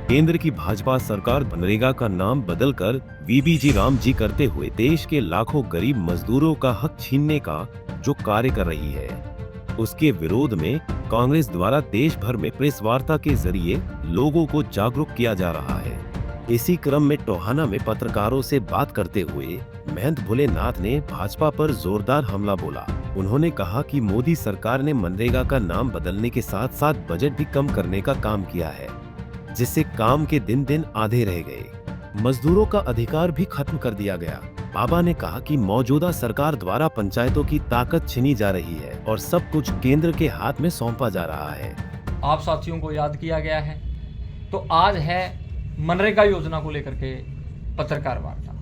केंद्र की भाजपा सरकार मनरेगा का नाम बदलकर वीबीजी राम जी करते हुए देश के लाखों गरीब मजदूरों का हक छीनने का जो कार्य कर रही है, उसके विरोध में कांग्रेस द्वारा देश भर में प्रेस वार्ता के जरिए लोगों को जागरूक किया जा रहा है। इसी क्रम में टोहाना में पत्रकारों से बात करते हुए महंत भोलेनाथ ने भाजपा पर जोरदार हमला बोला। उन्होंने कहा कि मोदी सरकार ने मनरेगा का नाम बदलने के साथ साथ बजट भी कम करने का काम किया है, जिससे काम के दिन दिन आधे रह गए। मजदूरों का अधिकार भी खत्म कर दिया गया। बाबा ने कहा कि मौजूदा सरकार द्वारा पंचायतों की ताकत छीनी जा रही है और सब कुछ केंद्र के हाथ में सौंपा जा रहा है। आप साथियों को याद किया गया है। तो आज है मनरेगा योजना को लेकर के पत्रकार वार्ता।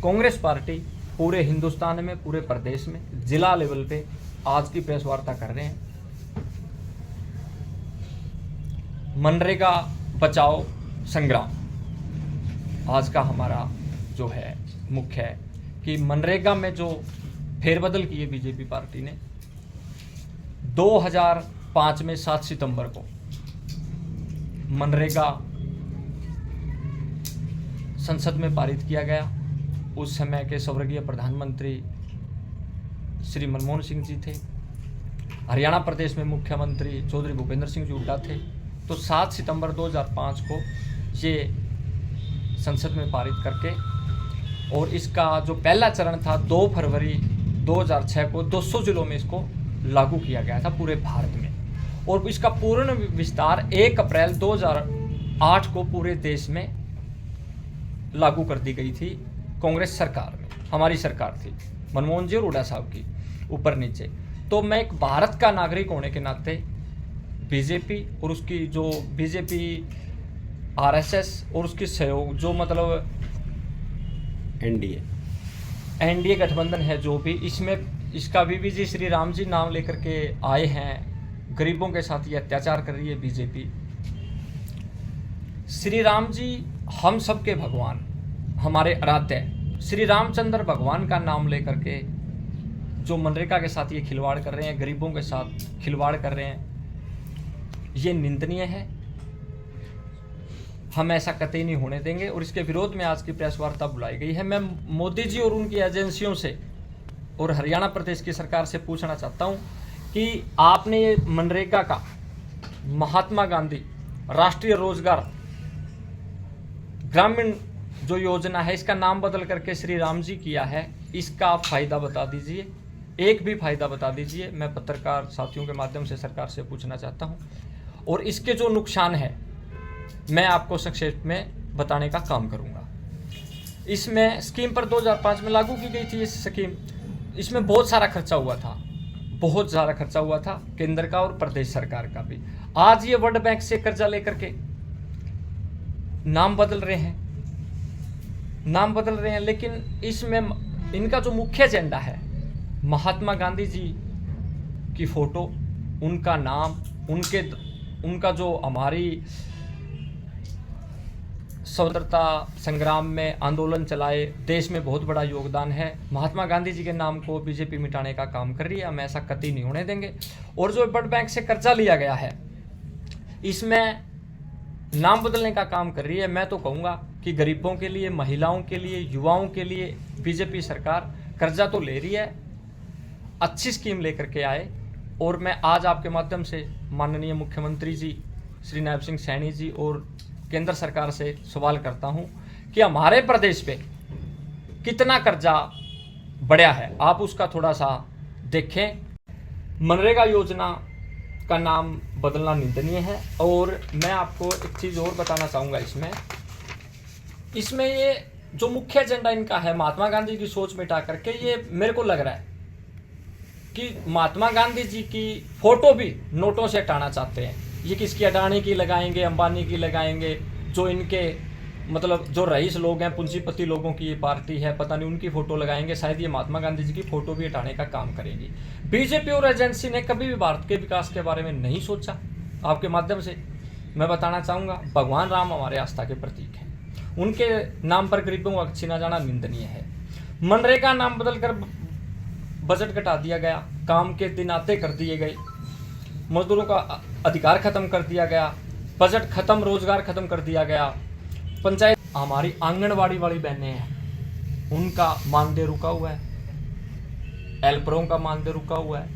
कांग्रेस पार्टी पूरे हिंदुस्तान में, पूरे प्रदेश में, जिला लेवल पे आज की प्रेस वार्ता कर रहे हैं। मनरेगा बचाओ संग्राम आज का हमारा जो है मुख्य है कि मनरेगा में जो फेरबदल किए बीजेपी पार्टी ने 2005 में 7 सितंबर को मनरेगा संसद में पारित किया गया। उस समय के स्वर्गीय प्रधानमंत्री श्री मनमोहन सिंह जी थे। हरियाणा प्रदेश में मुख्यमंत्री चौधरी भूपेंद्र सिंह जी हुड्डा थे। तो 7 सितंबर 2005 को ये संसद में पारित करके, और इसका जो पहला चरण था 2 फरवरी 2006 को 200 जिलों में इसको लागू किया गया था पूरे भारत में। और इसका पूर्ण विस्तार 1 अप्रैल 2008 को पूरे देश में लागू कर दी गई थी कांग्रेस सरकार में। हमारी सरकार थी मनमोहन जी और हुड्डा साहब की, ऊपर नीचे। तो मैं एक भारत का नागरिक होने के नाते बीजेपी और उसकी जो बीजेपी आरएसएस और उसकी सहयोग जो मतलब एनडीए गठबंधन है, जो भी इसमें इसका बीबीजी श्री राम जी नाम लेकर के आए हैं। गरीबों के साथ ये अत्याचार कर रही है बीजेपी। श्री राम जी हम सबके भगवान, हमारे आराध्य श्री रामचंद्र भगवान का नाम लेकर के जो मनरेगा के साथ ये खिलवाड़ कर रहे हैं, गरीबों के साथ खिलवाड़ कर रहे हैं, ये निंदनीय है। हम ऐसा कतई नहीं होने देंगे और इसके विरोध में आज की प्रेस वार्ता बुलाई गई है। मैं मोदी जी और उनकी एजेंसियों से और हरियाणा प्रदेश की सरकार से पूछना चाहता हूं कि आपने ये मनरेगा का महात्मा गांधी राष्ट्रीय रोजगार ग्रामीण जो योजना है, इसका नाम बदल करके श्री राम जी किया है। इसका आप फायदा बता दीजिए, एक भी फायदा बता दीजिए। मैं पत्रकार साथियों के माध्यम से सरकार से पूछना चाहता हूं। और इसके जो नुकसान है मैं आपको संक्षेप में बताने का काम करूंगा। इसमें स्कीम पर 2005 में लागू की गई थी ये स्कीम। इसमें बहुत सारा खर्चा हुआ था, बहुत ज़्यादा खर्चा हुआ था, केंद्र का और प्रदेश सरकार का भी। आज ये वर्ल्ड बैंक से कर्जा लेकर के नाम बदल रहे हैं, लेकिन इसमें इनका जो मुख्य एजेंडा है, महात्मा गांधी जी की फोटो, उनका नाम, उनका जो हमारी स्वतंत्रता संग्राम में आंदोलन चलाए, देश में बहुत बड़ा योगदान है। महात्मा गांधी जी के नाम को बीजेपी मिटाने का काम कर रही है। हम ऐसा कतई नहीं होने देंगे। और जो वर्ल्ड बैंक से कर्जा लिया गया है, इसमें नाम बदलने का काम कर रही है। मैं तो कहूँगा कि गरीबों के लिए, महिलाओं के लिए, युवाओं के लिए बीजेपी सरकार कर्जा तो ले रही है, अच्छी स्कीम लेकर के आए। और मैं आज आपके माध्यम से माननीय मुख्यमंत्री जी श्री नायब सिंह सैनी जी और केंद्र सरकार से सवाल करता हूं कि हमारे प्रदेश पे कितना कर्जा बढ़ा है, आप उसका थोड़ा सा देखें। मनरेगा योजना का नाम बदलना निंदनीय है। और मैं आपको एक चीज़ और बताना चाहूँगा। इसमें ये जो मुख्य एजेंडा इनका है, महात्मा गांधी की सोच मिटा करके, ये मेरे को लग रहा है कि महात्मा गांधी जी की फोटो भी नोटों से हटाना चाहते हैं। ये किसकी, अडानी की लगाएंगे, अंबानी की लगाएंगे, जो इनके मतलब जो रईस लोग हैं, पूंजीपति लोगों की ये पार्टी है, पता नहीं उनकी फोटो लगाएंगे। शायद ये महात्मा गांधी जी की फोटो भी हटाने का काम करेंगी। बीजेपी और एजेंसी ने कभी भी भारत के विकास के बारे में नहीं सोचा। आपके माध्यम से मैं बताना चाहूँगा, भगवान राम हमारे आस्था के प्रतीक हैं, उनके नाम पर गरीबों को छीना जाना निंदनीय है। मनरेगा नाम बदलकर बजट घटा दिया गया, काम के दिन आते कर दिए गए, मजदूरों का अधिकार खत्म कर दिया गया, बजट खत्म, रोजगार खत्म कर दिया गया। पंचायत, हमारी आंगनवाड़ी वाली बहनें हैं, उनका मानदेय रुका हुआ है, हेल्परों का मानदेय रुका हुआ है,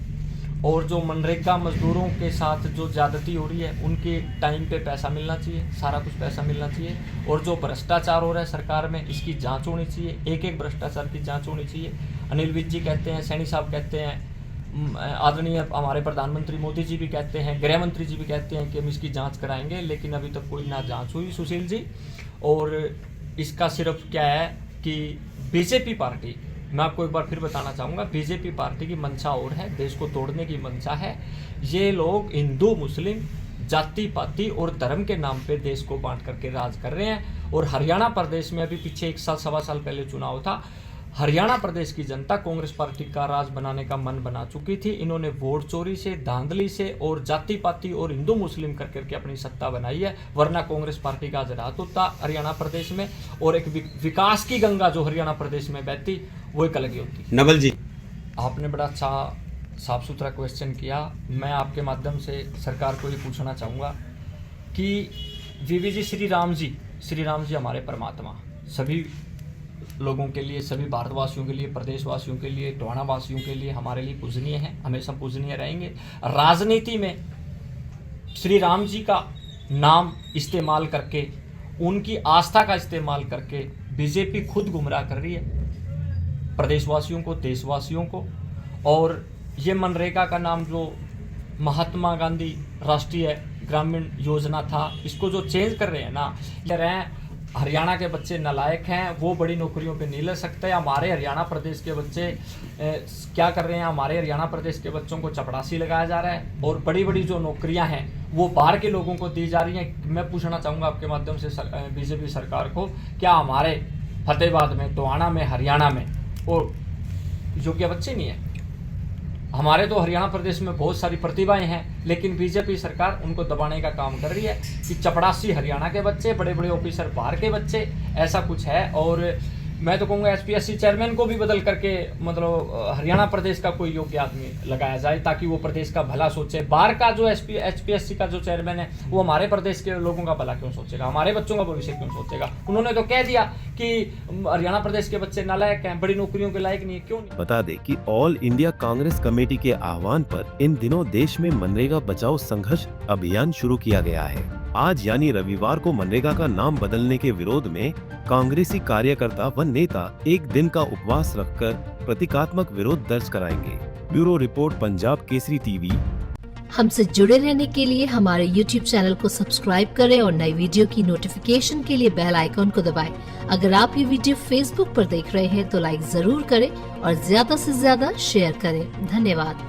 और जो मनरेगा मजदूरों के साथ जो ज्यादती हो रही है उनके टाइम पे पैसा मिलना चाहिए, सारा कुछ पैसा मिलना चाहिए। और जो भ्रष्टाचार हो रहा है सरकार में, इसकी जांच होनी चाहिए, एक एक भ्रष्टाचार की जांच होनी चाहिए। अनिल विज जी कहते हैं, सैनी साहब कहते हैं, आदरणीय हमारे प्रधानमंत्री मोदी जी भी कहते हैं, गृह मंत्री जी भी कहते हैं कि हम इसकी जांच कराएंगे, लेकिन अभी तक कोई ना जांच हुई सुशील जी। और इसका सिर्फ क्या है कि बीजेपी पार्टी, मैं आपको एक बार फिर बताना चाहूँगा, बीजेपी पार्टी की मंशा और है, देश को तोड़ने की मंशा है। ये लोग हिंदू मुस्लिम जाति पाति और धर्म के नाम पे देश को बांट करके राज कर रहे हैं। और हरियाणा प्रदेश में अभी पीछे 1 साल सवा साल पहले चुनाव था, हरियाणा प्रदेश की जनता कांग्रेस पार्टी का राज बनाने का मन बना चुकी थी। इन्होंने वोट चोरी से, धांधली से और जाति पाति और हिंदू मुस्लिम कर करके अपनी सत्ता बनाई है, वरना कांग्रेस पार्टी का आज राज होता हरियाणा प्रदेश में, और एक विकास की गंगा जो हरियाणा प्रदेश में बहती वो एक अलग ही होती। नवल जी, आपने बड़ा अच्छा साफ सुथरा क्वेश्चन किया। मैं आपके माध्यम से सरकार को ये पूछना चाहूँगा कि वीवी जी श्री राम जी हमारे परमात्मा, सभी लोगों के लिए, सभी भारतवासियों के लिए, प्रदेशवासियों के लिए, टोहाना वासियों के लिए हमारे लिए पूजनीय हैं, हमेशा पूजनीय रहेंगे। राजनीति में श्री राम जी का नाम इस्तेमाल करके, उनकी आस्था का इस्तेमाल करके बीजेपी खुद गुमराह कर रही है प्रदेशवासियों को, देशवासियों को। और ये मनरेगा का नाम जो महात्मा गांधी राष्ट्रीय ग्रामीण योजना था, इसको जो चेंज कर रहे हैं ना, कह रहे हैं हरियाणा के बच्चे नालायक हैं, वो बड़ी नौकरियों पे नहीं ले सकते। हमारे हरियाणा प्रदेश के बच्चे क्या कर रहे हैं, हमारे हरियाणा प्रदेश के बच्चों को चपरासी लगाया जा रहा है, और बड़ी बड़ी जो नौकरियां हैं वो बाहर के लोगों को दी जा रही हैं। मैं पूछना चाहूँगा आपके माध्यम से बीजेपी सरकार को, क्या हमारे फतेहाबाद में, टोहाना में, हरियाणा में और योग्य बच्चे नहीं हैं? हमारे तो हरियाणा प्रदेश में बहुत सारी प्रतिभाएं हैं, लेकिन बीजेपी सरकार उनको दबाने का काम कर रही है कि चपड़ासी हरियाणा के बच्चे, बड़े बड़े ऑफिसर बाहर के बच्चे, ऐसा कुछ है। और मैं तो कहूँगा एसपीएससी चेयरमैन को भी बदल करके मतलब हरियाणा प्रदेश का कोई योग्य आदमी लगाया जाए, ताकि वो प्रदेश का भला सोचे। बाहर का जो एचपीएससी का जो चेयरमैन है वो हमारे प्रदेश के लोगों का भला क्यों सोचेगा, हमारे बच्चों का भविष्य क्यों सोचेगा? उन्होंने तो कह दिया कि हरियाणा प्रदेश के बच्चे नालायक हैं, बड़ी नौकरियों के लायक नहीं है। क्यों नहीं? बता दें कि ऑल इंडिया कांग्रेस कमेटी के आह्वान पर इन दिनों देश में मनरेगा बचाओ संघर्ष अभियान शुरू किया गया है। आज यानी रविवार को मनरेगा का नाम बदलने के विरोध में कांग्रेसी कार्यकर्ता व नेता एक दिन का उपवास रखकर प्रतीकात्मक विरोध दर्ज कराएंगे। Bureau report, Punjab Kesari TV. हमसे जुड़े रहने के लिए हमारे YouTube चैनल को सब्सक्राइब करें और नई वीडियो की नोटिफिकेशन के लिए बेल आइकॉन को दबाएं। अगर आप ये वीडियो Facebook पर देख रहे हैं तो लाइक जरूर करें और ज्यादा से ज्यादा शेयर करें। धन्यवाद।